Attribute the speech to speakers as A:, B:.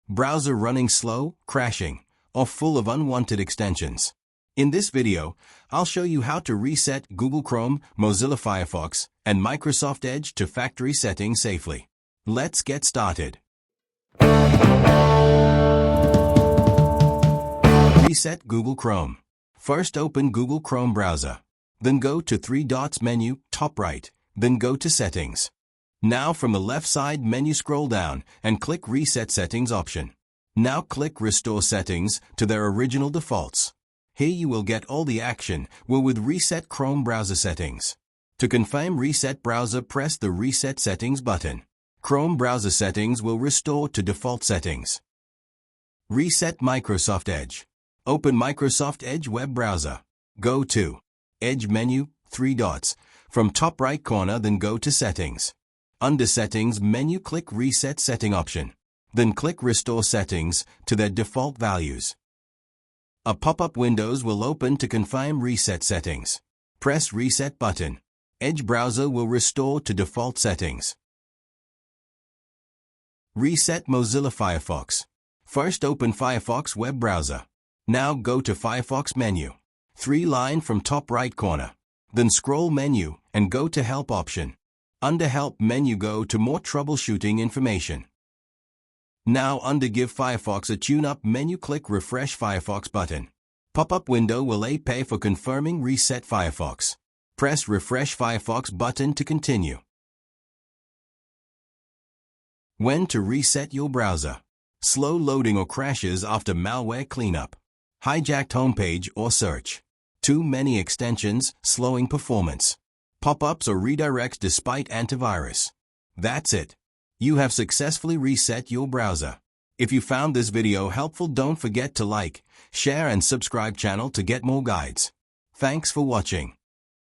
A: browser running slow, crashing, or full of unwanted extensions. In this video, I'll show you how to reset Google Chrome, Mozilla Firefox, and Microsoft Edge to factory settings safely. Let's get started. Reset Google Chrome. First open Google Chrome browser. Then go to three dots menu, top right, then go to Settings. Now from the left side menu scroll down and click Reset Settings option. Now click Restore Settings to their original defaults. Here you will get all the action with Reset Chrome browser settings. To confirm Reset Browser, press the Reset Settings button. Chrome browser settings will restore to default settings. Reset Microsoft Edge. Open Microsoft Edge web browser. Go to Edge menu, three dots. From top right corner, then go to Settings. Under Settings menu, click Reset Setting option. Then click Restore Settings to their default values. A pop-up window will open to confirm reset settings. Press Reset button. Edge browser will restore to default settings. Reset Mozilla Firefox. First open Firefox web browser. Now go to Firefox menu. Three line from top right corner. Then scroll menu and go to Help option. Under Help menu, go to More troubleshooting information. Now under Give Firefox a tune-up menu, click Refresh Firefox button. Pop-up window will appear for confirming Reset Firefox. Press Refresh Firefox button to continue. When to reset your browser. Slow loading or crashes after malware cleanup. Hijacked homepage or search. Too many extensions, slowing performance. Pop-ups or redirects despite antivirus. That's it. You have successfully reset your browser. If you found this video helpful, don't forget to like, share and subscribe channel to get more guides. Thanks for watching.